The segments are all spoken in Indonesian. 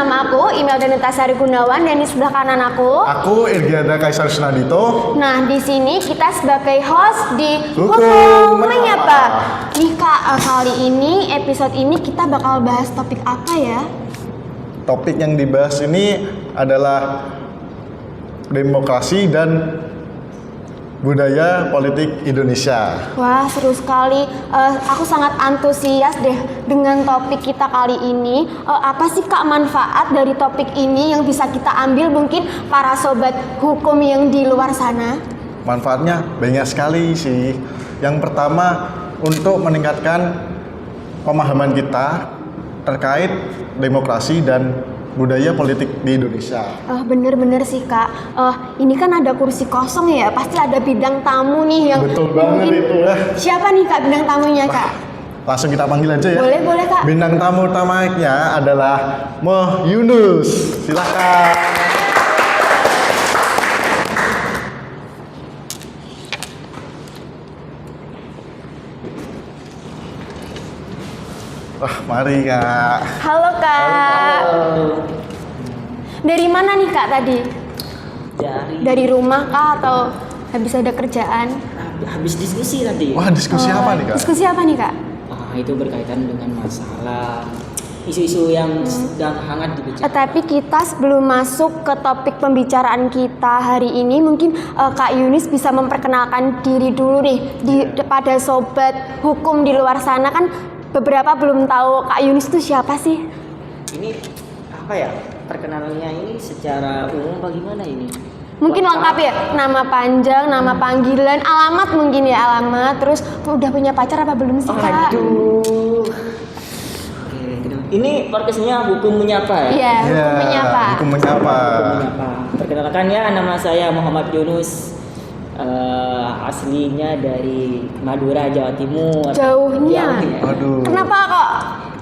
Nama aku Imelda Natasari Gunawan dan di sebelah kanan Aku Irgianda Kaisar Sunadito. Nah, di sini kita sebagai host di Hukum Menyapa. Nih Kak, kali ini episode ini kita bakal bahas topik apa ya? Topik yang dibahas ini adalah demokrasi dan budaya politik Indonesia. Wah, seru sekali. Aku sangat antusias deh dengan topik kita kali ini. Apa sih Kak manfaat dari topik ini yang bisa kita ambil mungkin para sobat hukum yang di luar sana? Manfaatnya banyak sekali sih. Yang pertama, untuk meningkatkan pemahaman kita terkait demokrasi dan budaya politik di Indonesia. Bener-bener sih Kak. Ini kan ada kursi kosong ya, pasti ada bidang tamu nih yang Betul banget itu ya. Siapa nih Kak bidang tamunya Kak? Langsung kita panggil aja ya. Boleh Kak. Bintang tamu utamanya adalah Moh Yunus. Silakan. Wah, mari Kak. Halo Kak. Halo. Dari mana nih Kak tadi? Dari rumah Kak atau habis ada kerjaan? Habis diskusi tadi. Wah, diskusi apa nih Kak? Diskusi apa nih Kak? Itu berkaitan dengan masalah isu-isu yang sedang hangat dibicarakan. Tapi kita sebelum masuk ke topik pembicaraan kita hari ini, mungkin Kak Yunis bisa memperkenalkan diri dulu nih pada sobat hukum di luar sana, kan beberapa belum tahu Kak Yunis itu siapa sih? Ini apa ya? Perkenalannya ini secara umum bagaimana ini? Mungkin lengkap ya, nama panjang, nama panggilan, alamat mungkin ya, alamat. Terus udah punya pacar apa belum sih Kak? Aduh. Ini podcastnya Hukum Menyapa ya? Iya, Hukum Menyapa. Hukum Menyapa. Hukum Menyapa. Perkenalkan ya, nama saya Muhammad Yunus. Aslinya dari Madura, Jawa Timur. Jauhnya? Ya. Aduh. Kenapa kok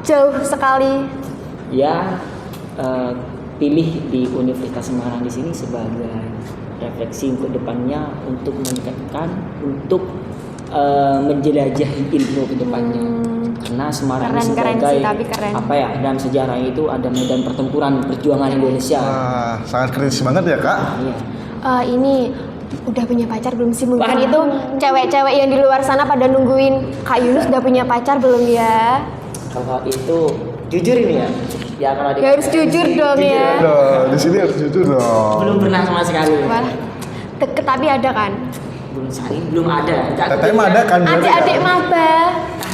jauh sekali? Ya, pilih di Universitas Semarang di sini sebagai refleksi untuk depannya, untuk meningkatkan, untuk menjelajahi ilmu ke depannya. Karena Semarang ini Keren sebagai sih, tapi keren. apa ya, dalam sejarah itu ada medan pertempuran perjuangan Indonesia. Wah, sangat kritis banget ya Kak. Iya. Ini udah punya pacar belum sih? Mungkin itu cewek-cewek yang di luar sana pada nungguin Kak Yunus udah punya pacar belum ya? Kalau itu jujur ini ya. Ya kalau Ya harus jujur dong ya. Aduh, di sini harus jujur dong. Belum pernah sama sekali. Wah, deket tapi ada kan? Belum saling, belum ada. Teteh mah ada kan? berarti Adik-adik kan? maba.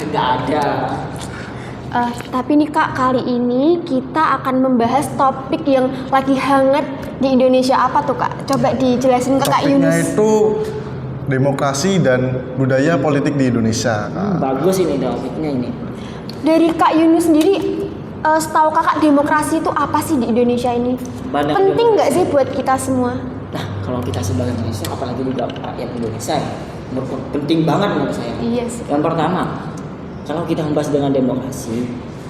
Enggak ada. Tapi nih Kak, kali ini kita akan membahas topik yang lagi hangat di Indonesia. Apa tuh Kak? Coba dijelasin ke Kak Topiknya Yunus. itu demokrasi dan budaya politik di Indonesia. Kak. Bagus ini topiknya ini. Dari Kak Yunus sendiri, setahu Kakak demokrasi itu apa sih di Indonesia ini? Banyak Penting demokrasi. nggak sih buat kita semua? Nah, kalau kita sebagai manusia, apalagi juga rakyat Indonesia, ya, penting banget menurut saya. Iya sih. Yang pertama, kalau kita membahas dengan demokrasi,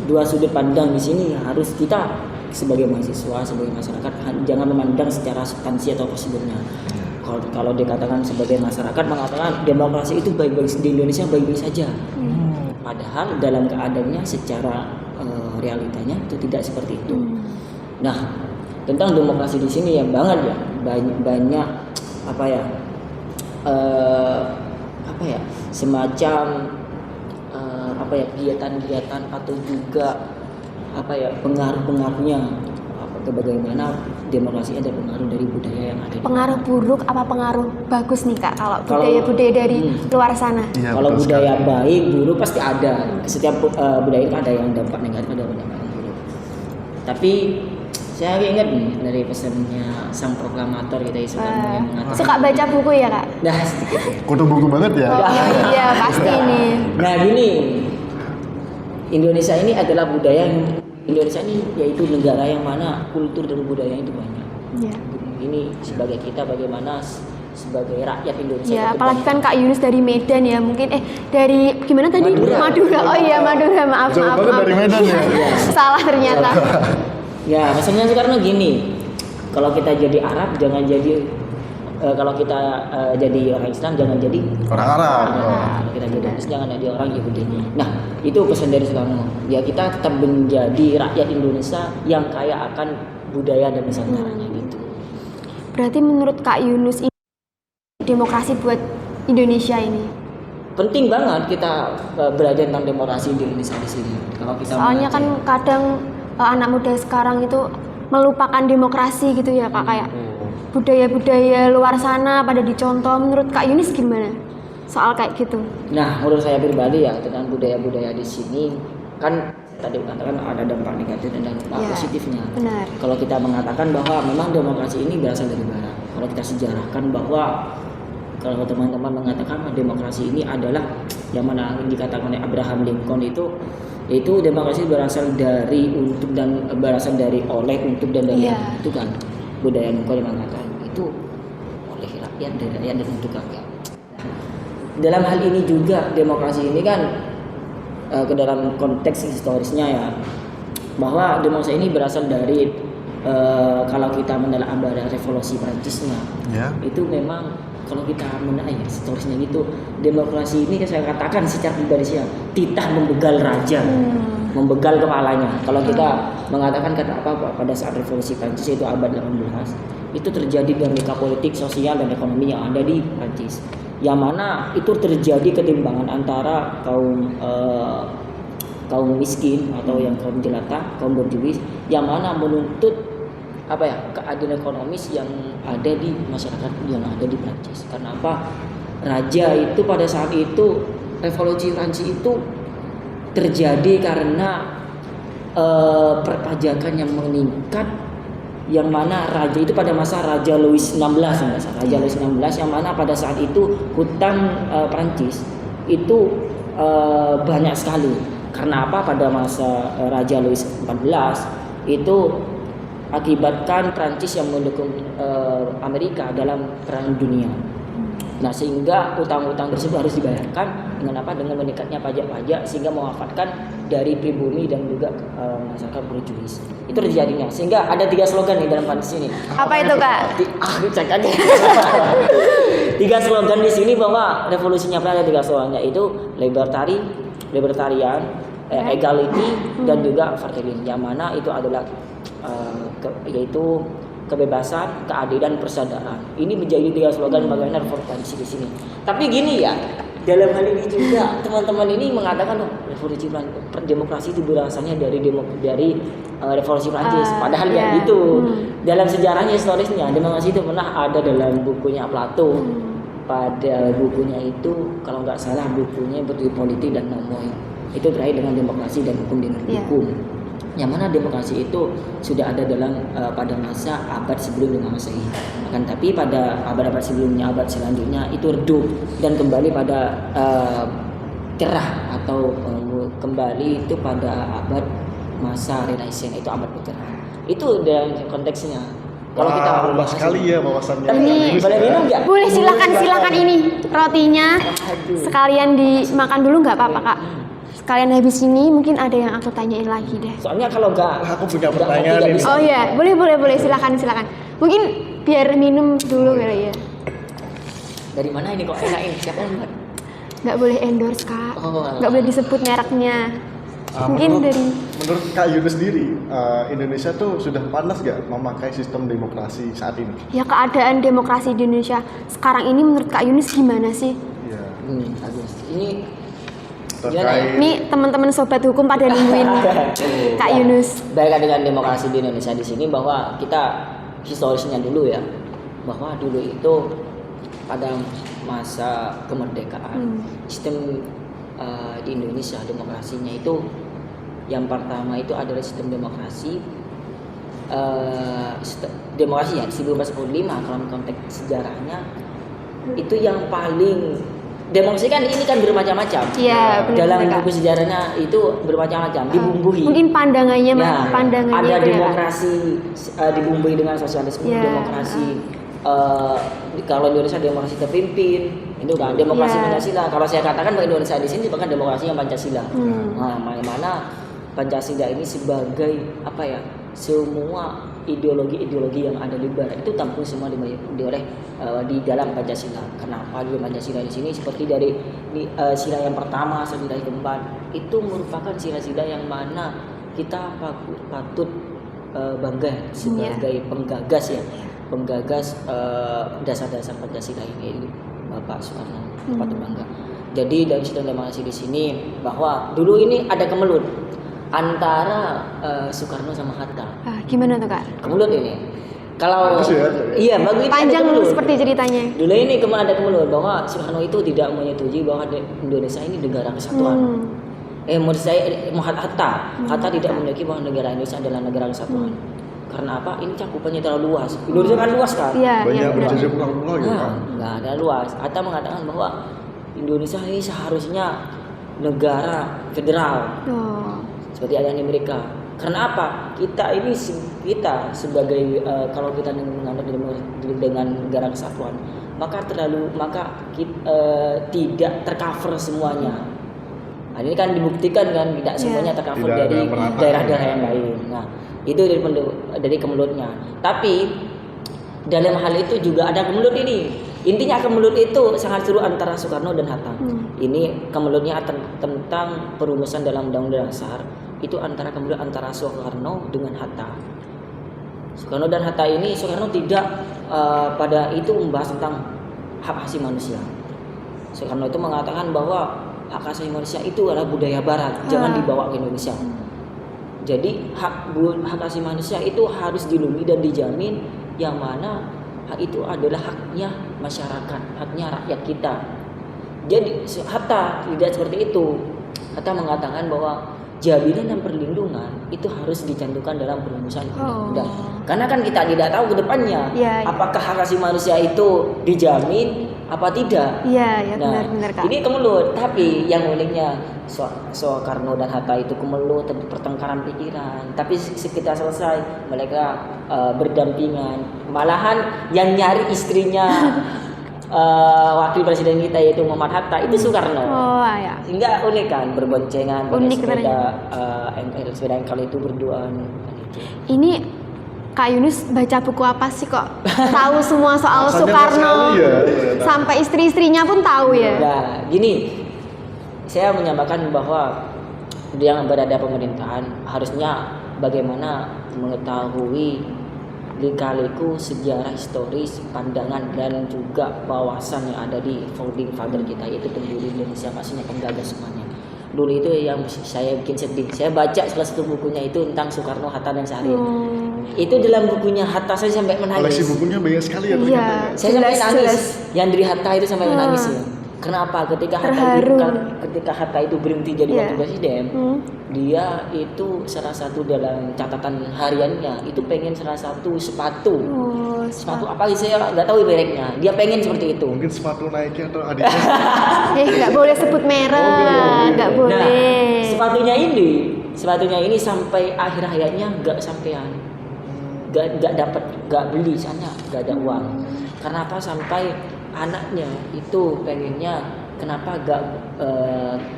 dua sudut pandang di sini harus kita sebagai mahasiswa, sebagai masyarakat jangan memandang secara substansi atau prosedurnya. Kalau dikatakan sebagai masyarakat mengatakan demokrasi itu baik-baik di Indonesia baik-baik saja. Padahal dalam keadaannya secara realitanya itu tidak seperti itu. Nah, tentang demokrasi di sini ya banget ya, banyak semacam kegiatan-kegiatan atau juga pengaruh-pengaruhnya. Bagaimana demokrasi ada pengaruh dari budaya yang ada. Pengaruh buruk apa pengaruh bagus nih Kak? Kalau budaya-budaya dari luar sana. Iya, Kalau betul budaya sekali. baik, buruk pasti ada. Setiap budaya itu ada yang dampak negatif, ada yang dampak buruk. Tapi saya ingat nih dari pesannya sang proklamator kita Soekarno yang mengatakan. Suka baca buku ya Kak? Nah, sedikit ya. Kutu buku banget ya. Iya pasti nih. Nah gini, Indonesia ini adalah Indonesia ini yaitu negara yang mana kultur dan budaya itu banyak. Iya. Ini sebagai kita bagaimana sebagai rakyat Indonesia. Ya, ke apalagi depan. kan Kak Yunus dari Medan ya, mungkin dari gimana tadi? Madura. Oh iya Madura, maaf. Jauh banget dari Medan ya. Salah ternyata. Ya, maksudnya Soekarno gini, kalau kita jadi Arab jangan jadi kalau kita jadi orang Islam jangan jadi Orang Arab. Kalau kita jadi Islam jangan jadi orang Yahudi. Nah, itu pesan dari Soekarno. Ya kita tetap menjadi rakyat Indonesia yang kaya akan budaya dan nusantaranya gitu. Berarti menurut Kak Yunus ini demokrasi buat Indonesia ini. Penting banget kita belajar tentang demokrasi di Indonesia di sini. Kalau kita Soalnya kan kadang anak muda sekarang itu melupakan demokrasi gitu ya Kak, kayak budaya-budaya luar sana pada dicontoh. Menurut Kak Yunus gimana soal kayak gitu? Nah, menurut saya pribadi ya dengan budaya-budaya di sini kan tadi katakan ada dampak negatif dan dampak Ya, positifnya. benar. Kalau kita mengatakan bahwa memang demokrasi ini berasal dari barat. Kalau kita sejarahkan bahwa kalau teman-teman mengatakan bahwa demokrasi ini adalah yang mana dikatakan oleh Abraham Lincoln itu demokrasi berasal dari untuk dan berasal dari oleh untuk dan dari Iya. itu kan budaya Lincoln yang mengatakan itu oleh rakyat dari rakyat dan untuk rakyat. Dalam hal ini juga demokrasi ini kan ke dalam konteks historisnya ya bahwa demokrasi ini berasal dari kalau kita menelaah pada revolusi Prancisnya Ya. itu memang kalau kita menelaah historisnya gitu demokrasi ini saya katakan secara pribadi sih titah membegal raja membegal kepalanya. Kalau kita mengatakan kata apa pada saat revolusi Prancis itu abad 18 itu terjadi dinamika politik, sosial dan ekonomi yang ada di Prancis yang mana itu terjadi ketimbangan antara kaum miskin atau yang kaum jelata, kaum berjuis yang mana menuntut keadilan ekonomis yang ada di masyarakat yang ada di Prancis. Karena apa? Raja itu pada saat itu revolusi Prancis itu terjadi karena perpajakan yang meningkat yang mana raja itu pada masa Raja Louis XVI Raja Louis XVI yang mana pada saat itu hutang Prancis itu banyak sekali. Karena apa? Pada masa Raja Louis XIV itu akibatkan Prancis yang mendukung Amerika dalam perang dunia. Nah, sehingga utang-utang tersebut harus dibayarkan dengan apa? Dengan meningkatnya pajak-pajak sehingga memanfaatkan dari pribumi dan juga masyarakat berjuis. Itu terjadinya. Sehingga ada 3 slogan di dalam Prancis ini. Apa itu Kak? Cek aja. 3 slogan di sini bahwa revolusinya Prancis ada 3 slogan yaitu libertarian, equality dan juga fraternity. Yang mana itu adalah yaitu kebebasan, keadilan, persaudaraan. Ini menjadi 3 slogan bagaimana reformasi di sini. Tapi gini ya, dalam hal ini juga teman-teman ini mengatakan revolusi demokrasi itu berasalnya dari revolusi Prancis. Padahal ya itu dalam sejarahnya historisnya demokrasi itu pernah ada dalam bukunya Plato. Pada bukunya itu kalau nggak salah bukunya berjudul Politik dan Nomoi. Itu terakhir dengan demokrasi dan hukum dengan hukum. Yang mana demokrasi itu sudah ada dalam pada masa abad sebelum Masehi. Akan tapi pada abad-abad sebelumnya, abad selanjutnya itu redup dan kembali pada cerah atau kembali itu pada abad masa Renaissance itu abad bercerah. Itu dalam konteksnya. Kalau kita luas sekali ya wawasannya. Ini boleh minum nggak? boleh silakan ini rotinya sekalian dimakan dulu nggak apa-apa Kak. Sekalian habis ini mungkin ada yang aku tanyain lagi deh. Soalnya kalau nggak Aku punya nggak pertanyaan nggak nih. bisa. Oh iya, boleh silakan. Mungkin biar minum dulu kali ya. Dari mana ini kok enak ini? Siapa yang buat? Nggak boleh endorse Kak. Oh, Nggak boleh disebut mereknya. Mungkin menurut Kak Yunus sendiri, Indonesia tuh sudah panas gak memakai sistem demokrasi saat ini? ya keadaan demokrasi di Indonesia sekarang ini menurut Kak Yunus gimana sih? Iya. Bagus. Ini Terkait Ini teman-teman sobat hukum pada nungguin Kak Yunus. baik dengan demokrasi di Indonesia di sini bahwa kita historisnya dulu ya, bahwa dulu itu pada masa kemerdekaan sistem di Indonesia demokrasinya itu yang pertama itu adalah sistem demokrasi demokrasi ya 1945 kalau konteks sejarahnya itu yang paling demokrasi kan ini kan bermacam-macam. Iya, benar. Dalam Kak. buku sejarahnya itu bermacam-macam, dibumbui. Mungkin pandangannya Ya, pandangannya ada itu ya, Kak. demokrasi dibumbui dengan sosialisme, Ya. demokrasi kalau Indonesia demokrasi terpimpin, itu kan demokrasi Ya. Pancasila. Kalau saya katakan bahwa Indonesia di sini bahkan demokrasi yang Pancasila. Nah, mana Pancasila ini sebagai apa ya? Semua ideologi-ideologi yang ada di barat itu tampung semua di dalam Pancasila. Kenapa di Pancasila di sini seperti dari sila yang pertama sampai dari keempat itu merupakan sila-sila yang mana kita patut bangga sebagai penggagas dasar-dasar Pancasila ini, Bapak Soekarno patut bangga. Jadi dari sistem demokrasi di sini bahwa dulu ini ada kemelut antara Soekarno sama Hatta. Gimana tuh Kak? Kemelut ini. Kalau Bagus ya? iya bagus Panjang seperti ceritanya. Dulu ini ada kemelut bahwa Soekarno itu tidak menyetujui bahwa Indonesia ini negara kesatuan. Hatta tidak menyetujui bahwa negara Indonesia adalah negara kesatuan. Karena apa? Ini cakupannya terlalu luas. Indonesia kan luas kan? Iya, Banyak benar. berjejer pulau-pulau gitu kan. Nggak ada luas. Hatta mengatakan bahwa Indonesia ini seharusnya negara federal. Seperti ada di Amerika. Karena apa? Kita sebagai kalau kita menganggap dengan negara kesatuan, maka tidak tercover semuanya. Nah, ini kan dibuktikan kan tidak semuanya tercover Tidak dari ada merata. daerah-daerah yang lain. Nah, itu dari kemelutnya. Tapi dalam hal itu juga ada kemelut ini. Intinya kemelut itu sangat seru antara Soekarno dan Hatta. Ini kemelutnya tentang perumusan dalam Undang-Undang Dasar. Itu kemelut antara Soekarno dengan Hatta. Soekarno dan Hatta ini Soekarno tidak pada itu membahas tentang hak asasi manusia. Soekarno itu mengatakan bahwa hak asasi manusia itu adalah budaya Barat, jangan dibawa ke Indonesia. Jadi hak asasi manusia itu harus dilindungi dan dijamin, yang mana hak itu adalah haknya masyarakat, haknya rakyat kita. Jadi Hatta tidak seperti itu. Hatta mengatakan bahwa jaminan dan perlindungan itu harus dicantumkan dalam perumusan undang-undang. Karena kan kita tidak tahu ke depannya apakah hak asasi manusia itu dijamin apa tidak. Iya, Nah, benar Kak. ini kemelut, tapi yang uniknya Soekarno dan Hatta itu kemelut pertengkaran pikiran, tapi sekitar selesai mereka berdampingan. Malahan yang nyari istrinya wakil presiden kita yaitu Muhammad Hatta itu Soekarno. Ya. Sehingga unik kan, berboncengan Unik sepeda yang kali itu berduaan gitu. Ini Kak Yunus baca buku apa sih kok tahu semua soal Rasanya Soekarno sekali ya. sampai istri-istrinya pun tahu ya? Nah, gini, saya menyampaikan bahwa yang berada pemerintahan harusnya bagaimana mengetahui lika-liku sejarah historis, pandangan dan juga wawasan yang ada di founding father kita, yaitu pendiri Indonesia, pastinya penggagas semuanya. Dulu itu yang saya bikin sedih. Saya baca salah satu bukunya itu tentang Soekarno, Hatta dan Syahrir. Itu dalam bukunya Hatta saya sampai menangis. Koleksi bukunya banyak sekali ya. Iya. Saya sampai nangis. Yang dari Hatta itu sampai menangis ya. Kenapa? Ketika Hatta itu berhenti jadi wakil presiden, dia itu salah satu dalam catatan hariannya itu pengen salah satu sepatu. Sepatu apa sih saya nggak tahu mereknya. Dia pengen seperti itu. Mungkin sepatu Nike atau Adidas. Nggak boleh sebut merek, nggak boleh. Nah, sepatunya ini sampai akhir hayatnya nggak sampean, nggak beli, soalnya nggak ada uang. Karena apa? Sampai anaknya itu pengennya kenapa gak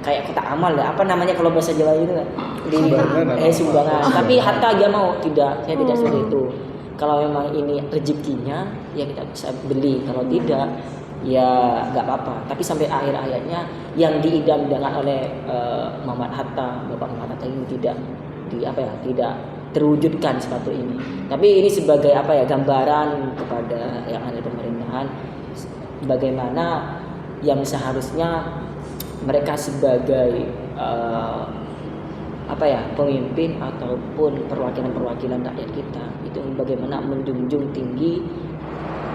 kayak kotak amal ya, apa namanya kalau bahasa Jawa itu sumbangan. Tapi Hatta dia mau tidak, saya tidak seperti itu. Kalau memang ini rezekinya ya kita bisa beli, kalau tidak ya nggak apa-apa. Tapi sampai akhir hayatnya yang diidam-idamkan oleh Muhammad Hatta, Bapak Muhammad Hatta ini tidak terwujudkan sepatu ini. Tapi ini sebagai gambaran kepada yang ada di pemerintahan, bagaimana yang seharusnya mereka sebagai pemimpin ataupun perwakilan rakyat kita itu bagaimana menjunjung tinggi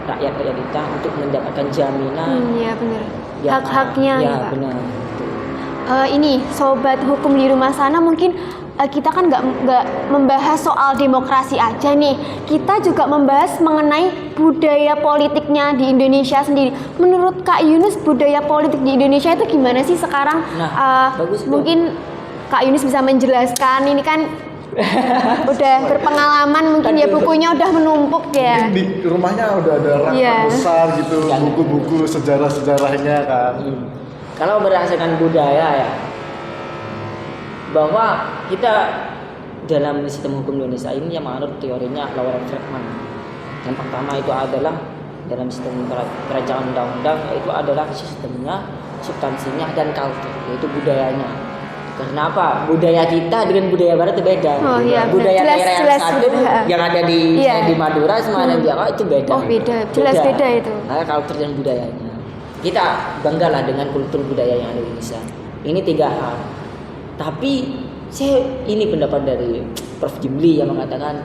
rakyat kita untuk mendapatkan jaminan. Iya benar. Hak-haknya. Ya benar. Ini sobat hukum di rumah sana, mungkin kita kan nggak membahas soal demokrasi aja nih, kita juga membahas mengenai budaya politiknya di Indonesia sendiri. Menurut Kak Yunus, budaya politik di Indonesia itu gimana sih sekarang? Bagus. Mungkin Kak Yunus bisa menjelaskan, ini kan udah berpengalaman, mungkin ya bukunya udah menumpuk ya. Mungkin di rumahnya udah ada rak besar gitu, buku-buku sejarah-sejarahnya kan. Kalau berdasarkan budaya ya, bahwa kita dalam sistem hukum Indonesia ini yang menganut teorinya Lawrence Friedman. Yang pertama itu adalah dalam sistem perancangan undang-undang, yaitu adalah sistemnya, substansinya, dan culture, yaitu budayanya. Karena apa? Budaya kita dengan budaya barat itu beda. Oh, iya, budaya jelas, daerah yang jelas, satu yang ada di Iya. di Madura sama yang di Jawa itu beda. Oh, beda. Jelas beda itu. Nah, culture dan budayanya. Kita banggalah dengan kultur budaya yang ada di Indonesia. Ini 3 hal. Tapi ini pendapat dari Prof. Jimli yang mengatakan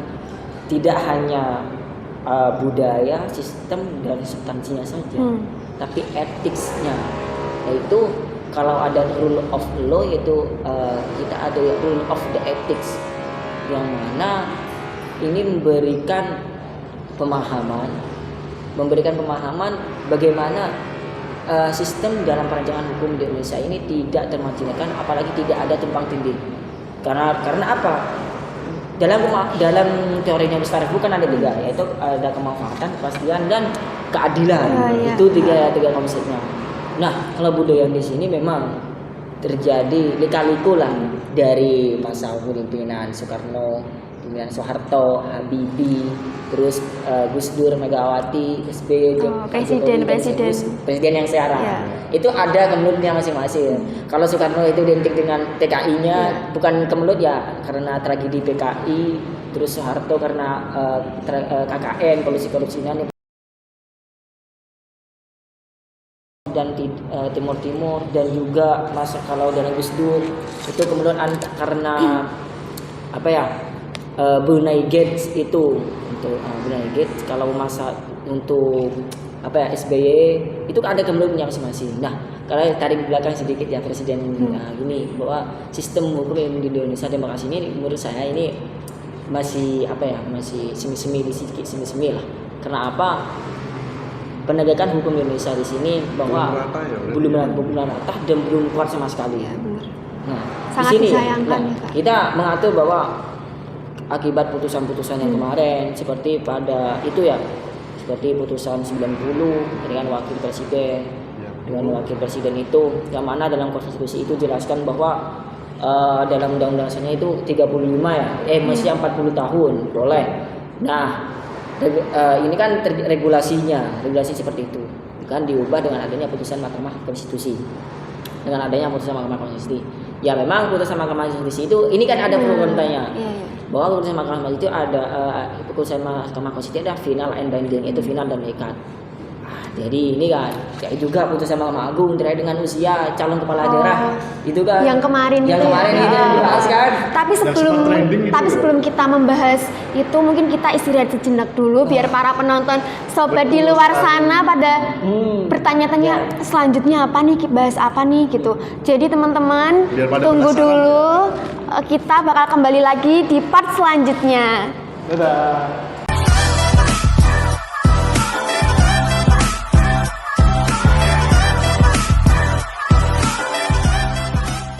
tidak hanya budaya, sistem, dan substansinya saja, tapi etiknya, yaitu kalau ada rule of law, yaitu kita ada rule of the ethics, yang mana ini memberikan pemahaman bagaimana sistem dalam perancangan hukum di Indonesia ini tidak termarginalkan, apalagi tidak ada tumpang tindih. Karena apa? Dalam teorinya Mustarif bukan ada 3, yaitu ada kemanfaatan, kepastian, dan keadilan. Itu tiga konsepnya. Nah, kalau budaya di sini memang terjadi lika-liku lah dari masa pemimpinan Soekarno, pemimpinan Soeharto, Habibie, terus Gus Dur, Megawati, SBY, presiden yang sekarang. Itu ada kemelutnya masing-masing. Kalau Soekarno itu identik dengan TKI-nya, bukan kemelut ya karena tragedi PKI, terus Soeharto karena KKN, polisi korupsinya dan Timur dan juga kalau dari Gus Dur itu kemudian karena Brunei Gates itu untuk Brunei Gates. Kalau masa untuk SBY itu ada kemudian masing-masing. Nah, kalau tarik belakang sedikit ya presiden gini bahwa sistem hukum yang di Indonesia demokrasi ini menurut saya ini masih masih semi-semi lah. Karena apa? Penegakan hukum Indonesia di sini bahwa belum rata dan belum kuat sama sekali. Ya, benar. Nah, sangat di sini disayangkan kita mengatur bahwa akibat putusan-putusan yang kemarin seperti pada itu ya, seperti putusan 90 dengan wakil presiden itu, yang mana dalam konstitusi itu jelaskan bahwa dalam undang-undangnya itu 35 masih 40 tahun boleh. Nah, ini kan regulasi seperti itu kan diubah dengan adanya putusan Mahkamah Konstitusi. Ya memang putusan Mahkamah Konstitusi itu ini kan ada pro kontranya. Bahwa putusan Mahkamah Konstitusi itu ada putusan Mahkamah Konstitusi ada final and binding, itu final dan mengikat. Jadi ini kan kayak juga putusan Mahkamah Agung terkait dengan usia calon kepala daerah itu kan yang kemarin itu dibahas kan. Tapi sebelum kita membahas itu mungkin kita istirahat sejenak dulu biar para penonton sobat di luar sana pada bertanya-tanya selanjutnya apa nih, bahas apa nih gitu. Jadi teman-teman tunggu dulu, kita bakal kembali lagi di part selanjutnya. Dadah.